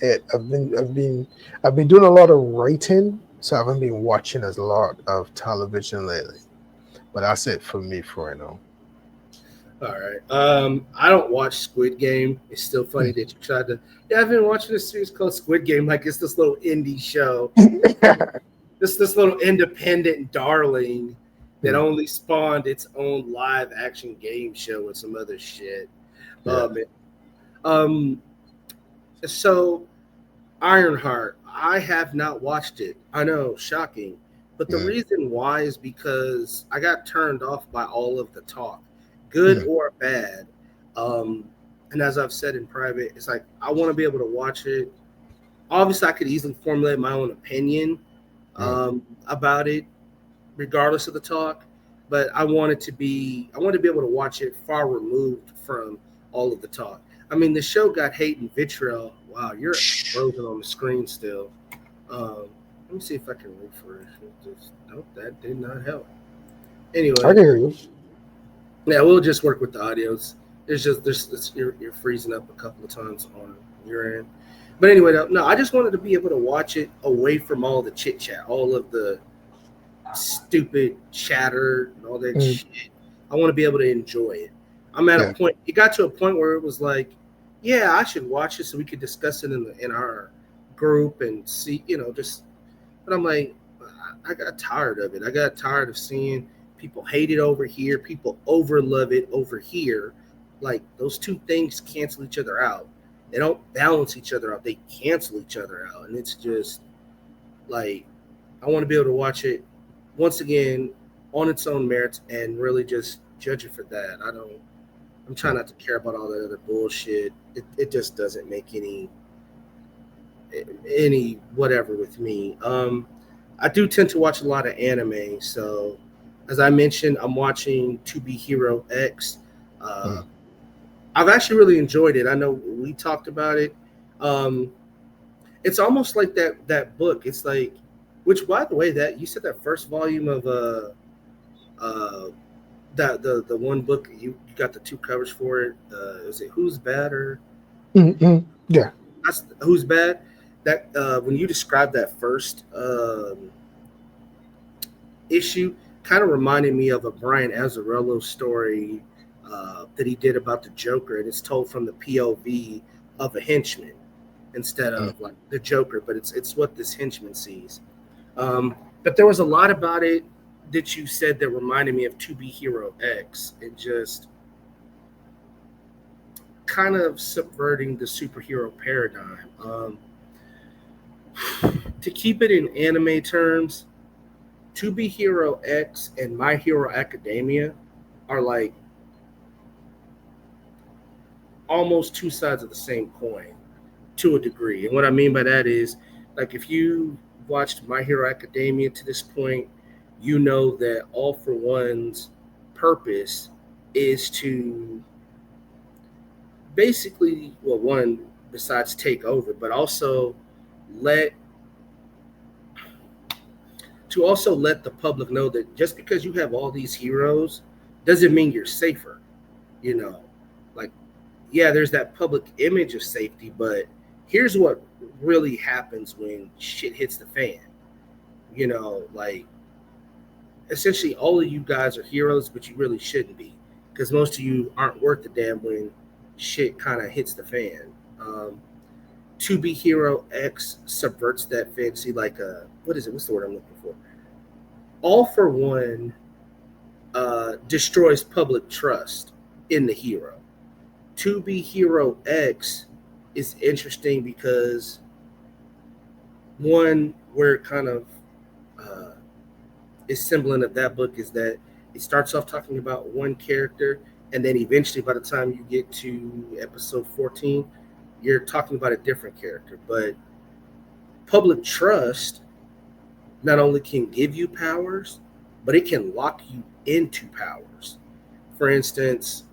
S2: it. I've been doing a lot of writing, so I haven't been watching a lot of television lately. But that's it for me for right now.
S1: All right. I don't watch Squid Game. It's still funny that you tried to. Yeah, I've been watching a series called Squid Game. Like it's this little indie show, this little independent darling that
S2: Mm,
S1: only spawned its own live action game show and some other shit.
S2: yeah.
S1: Man. Um. So Ironheart. I have not watched it. I know, shocking. But the
S2: Mm,
S1: reason why is because I got turned off by all of the talk, good
S2: mm,
S1: or bad. Um, and as I've said in private, it's like I want to be able to watch it. Obviously, I could easily formulate my own opinion
S2: mm,
S1: about it, regardless of the talk. But I wanted to be able to watch it far removed from all of the talk. I mean, the show got hate and vitriol. Wow, you're frozen on the screen still. Let me see if I can refresh. Nope, that did not help.
S2: I can
S1: Anyway,
S2: hear you.
S1: yeah, we'll just work with the audios. It's just you're freezing up a couple of times on your end. But anyway, no, I just wanted to be able to watch it away from all the chit chat, all of the stupid chatter and all that
S2: Mm,
S1: shit. I want to be able to enjoy it. I'm at a
S2: yeah.
S1: point. It got to a point where it was like, yeah, I should watch it so we could discuss it in our group and see, just. But I'm like, I got tired of it. I got tired of seeing people hate it over here, people over love it over here. Like those two things cancel each other out. They don't balance each other out. They cancel each other out, and it's just like I want to be able to watch it once again on its own merits and really just judge it for that. I don't. I'm trying
S2: Mm.
S1: not to care about all that other bullshit. It just doesn't make any whatever with me. I do tend to watch a lot of anime, so as I mentioned, I'm watching To Be Hero X. Uh,
S2: Mm.
S1: I've actually really enjoyed it. I know we talked about it. Um, it's almost like that book. It's like, which by the way, that you said that first volume of uh that the one book you got the two covers for it. Is it Who's Bad or
S2: Mm, mm. Yeah.
S1: that's Who's Bad? That when you described that first issue, kind of reminded me of a Brian Azzarello story that he did about the Joker, and it's told from the POV of a henchman instead
S2: Mm.
S1: of like the Joker, but it's what this henchman sees. But there was a lot about it that you said that reminded me of To Be Hero X, and just kind of subverting the superhero paradigm. To keep it in anime terms, To Be Hero X and My Hero Academia are like almost two sides of the same coin to a degree. And what I mean by that is, like, if you watched My Hero Academia to this point, you know that All for One's purpose is to basically, well, one, besides take over, but also let let the public know that just because you have all these heroes doesn't mean you're safer. You know, like, yeah, there's that public image of safety, but here's what really happens when shit hits the fan. Like, essentially all of you guys are heroes, but you really shouldn't be, because most of you aren't worth the damn when shit kind of hits the fan. Um, to be hero X subverts that fantasy, like, what is it? What's the word I'm looking for? All for One destroys public trust in the hero. To be hero X is interesting because, one, where it kind of uh, is semblant of that book is that it starts off talking about one character, and then eventually, by the time you get to episode 14, you're talking about a different character. But public trust not only can give you powers, but it can lock you into powers. For instance,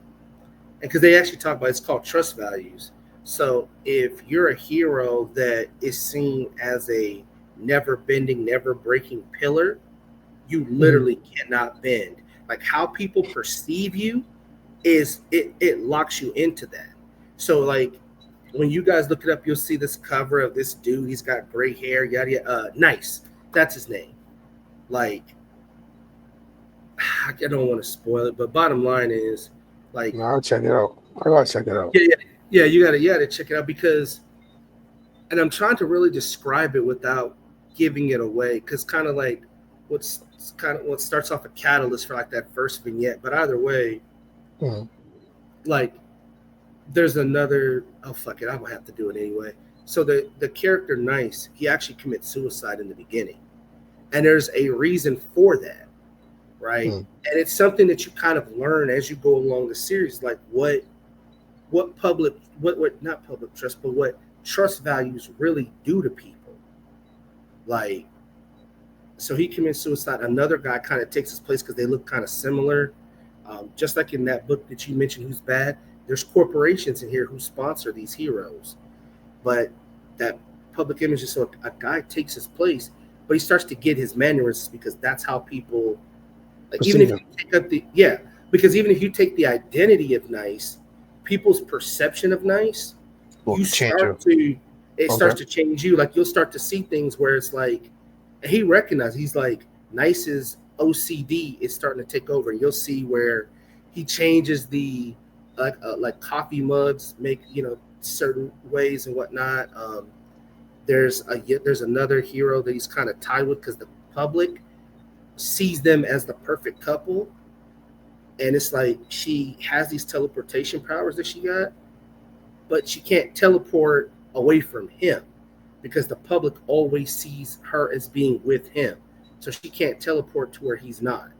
S1: and because they actually talk about, it's called trust values. So if you're a hero that is seen as a never bending, never breaking pillar, you
S2: Mhm.
S1: literally cannot bend. Like, how people perceive you is it locks you into that. So, like, when you guys look it up, you'll see this cover of this dude. He's got gray hair, yada yada. Nice, that's his name. Like, I don't want to spoil it, but bottom line is, like,
S2: No, I'll check it out. I gotta check it out.
S1: yeah, yeah, yeah. You gotta check it out because, and I'm trying to really describe it without giving it away, because kind of like what's kind of what starts off a catalyst for like that first vignette. But either way,
S2: Mhm.
S1: like, there's another. Oh, fuck it, I'm gonna have to do it anyway. So the character Nice, he actually commits suicide in the beginning, and there's a reason for that, right?
S2: Mhm.
S1: And it's something that you kind of learn as you go along the series, like what public what not public trust, but what trust values really do to people. Like, so he commits suicide. Another guy kind of takes his place because they look kind of similar. Just like in that book that you mentioned, Who's Bad, there's corporations in here who sponsor these heroes. But that public image is, so a guy takes his place, but he starts to get his mannerisms because that's how people, like, even
S2: Perceive
S1: if
S2: him.
S1: you take up the, yeah, because even if you take the identity of Nice, people's perception of Nice,
S2: Will
S1: you
S2: change you.
S1: start to it
S2: Okay.
S1: starts to change you. Like, you'll start to see things where it's like, he recognizes, he's like, Nice's OCD is starting to take over, and you'll see where he changes the, like coffee mugs make, certain ways and whatnot. There's another hero that he's kind of tied with because the public sees them as the perfect couple, and it's like she has these teleportation powers that she got, but she can't teleport away from him because the public always sees her as being with him. So she can't teleport to where he's not.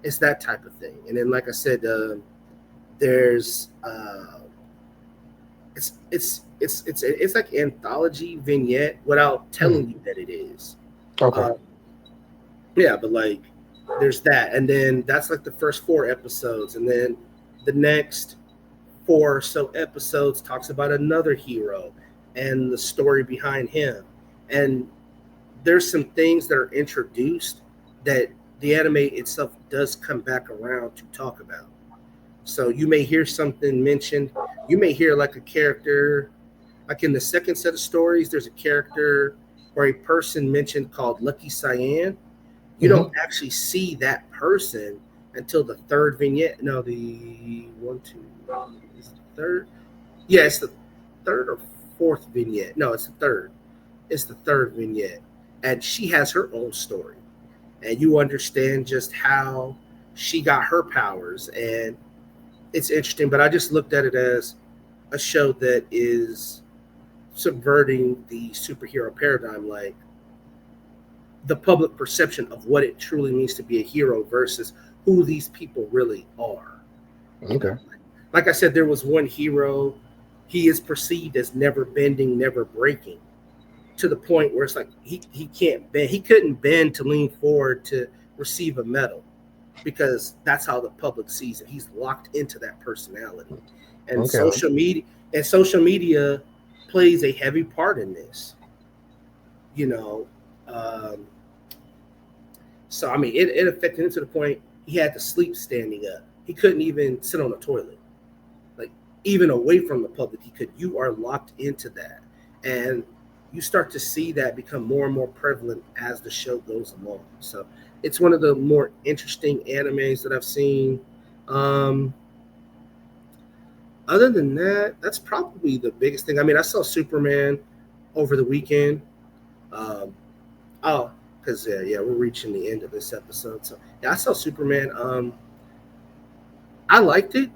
S1: It's that type of thing. And then, like I said, there's it's like anthology vignette without
S2: Mhm.
S1: telling you that it is.
S2: Okay.
S1: Uh, yeah, but like, there's that, and then that's like the first four episodes, and then the next four or so episodes talks about another hero and the story behind him. And there's some things that are introduced that the anime itself does come back around to talk about. So you may hear something mentioned. You may hear like a character, like in the second set of stories, there's a character or a person mentioned called Lucky Cyan. You
S2: Hmm.
S1: don't actually see that person until the third vignette. No, the one, two, is it the third? Yeah, it's the third or fourth vignette. No, it's the third. It's the third vignette. And she has her own story. And you understand just how she got her powers. And it's interesting, but I just looked at it as a show that is subverting the superhero paradigm, like the public perception of what it truly means to be a hero versus who these people really are. You know,
S2: Okay.
S1: like I said, there was one hero. He is perceived as never bending, never breaking, to the point where it's like he can't bend. He couldn't bend to lean forward to receive a medal because that's how the public sees it. He's locked into that personality, and
S2: Okay.
S1: social media plays a heavy part in this. You know, um, so I mean, it affected him to the point he had to sleep standing up. He couldn't even sit on a toilet, like even away from the public. He could. You are locked into that, and you start to see that become more and more prevalent as the show goes along. So it's one of the more interesting animes that I've seen. Um, Other than that, that's probably the biggest thing. I mean, I saw Superman over the weekend. Um, oh, because yeah, we're reaching the end of this episode. So yeah, I saw Superman. I liked it.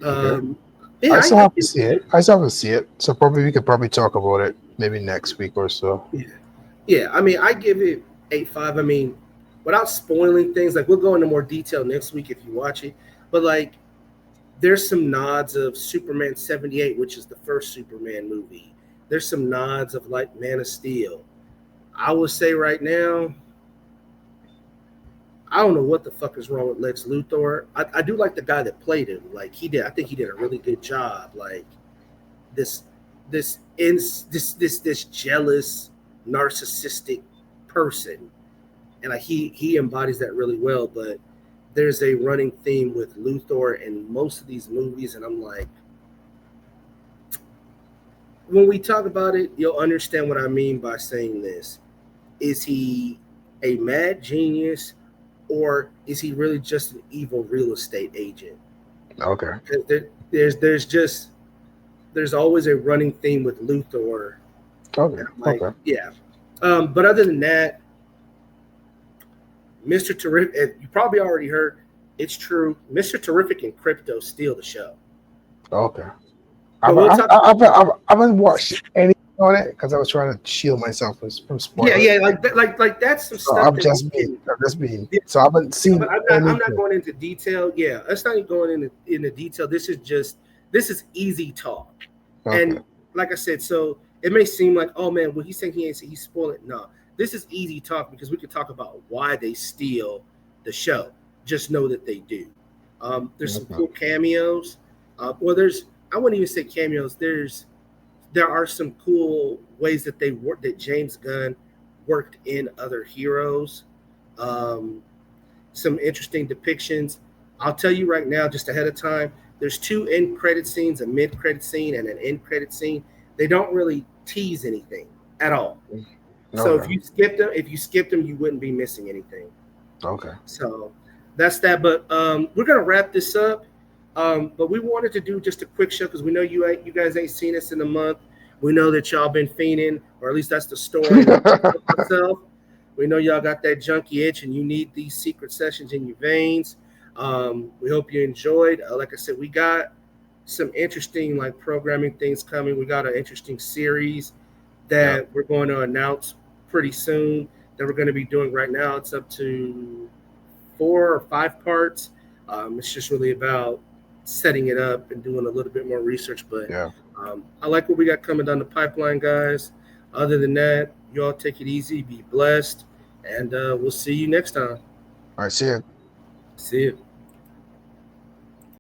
S2: Okay.
S1: Um, yeah,
S2: I
S1: I,
S2: still
S1: I
S2: have to see it. I still have to see it. So probably we could probably talk about it maybe next week or so.
S1: yeah, yeah. I mean, I give it 8.5. I mean, without spoiling things, like we'll go into more detail next week if you watch it. But like, there's some nods of Superman 78, which is the first Superman movie. There's some nods of like Man of Steel. I would say right now, I don't know what the fuck is wrong with Lex Luthor. I do like the guy that played him. Like he did, I think he did a really good job. Like this, this jealous, narcissistic person, and like he embodies that really well. But there's a running theme with Luthor in most of these movies, and I'm like, when we talk about it, you'll understand what I mean by saying this. Is he a mad genius, or is he really just an evil real estate agent?
S2: Okay.
S1: Because there's just there's always a running theme with Luthor,
S2: Okay.
S1: and I'm like,
S2: Okay.
S1: yeah. But other than that, Mr. Terrific, you probably already heard, it's true. Mr. Terrific and Crypto steal the show.
S2: Okay.
S1: But we'll talk.
S2: I haven't watched anything on it because I was trying to shield myself from
S1: Yeah,
S2: spoilers.
S1: yeah, like that's some
S2: So
S1: stuff that we can.
S2: I've just been,
S1: Yeah,
S2: so I haven't
S1: yeah,
S2: seen
S1: but I'm not
S2: anything.
S1: going into detail. Yeah, it's not even going into detail. This is easy talk,
S2: Okay.
S1: and like I said, so it may seem like, oh man, well he's saying he's spoiling. No, this is easy talk because we can talk about why they steal the show. Just know that they do. There's some
S2: Okay.
S1: cool cameos. Well, there's I wouldn't even say cameos. There are some cool ways that they work that James Gunn worked in other heroes. Um, some interesting depictions. I'll tell you right now, just ahead of time, there's two end credit scenes, a mid credit scene and an end credit scene. They don't really tease anything at all. So
S2: Okay.
S1: if you skipped them, you wouldn't be missing anything.
S2: Okay.
S1: So that's that. But we're gonna wrap this up. But we wanted to do just a quick show because we know you guys ain't seen us in a month. We know that y'all been fiending, or at least that's the story that I told myself. We know y'all got that junkie itch and you need these secret sessions in your veins. We hope you enjoyed. Like I said, we got some interesting like programming things coming. We got an interesting series
S2: Yeah.
S1: that we're going to announce pretty soon that we're going to be doing right now. It's up to 4 or 5 parts. It's just really about setting it up and doing a little bit more research. But
S2: Yeah.
S1: I like what we got coming down the pipeline, guys. Other than that, you all take it easy, be blessed, and we'll see you next time.
S2: All right. See ya.
S1: See you.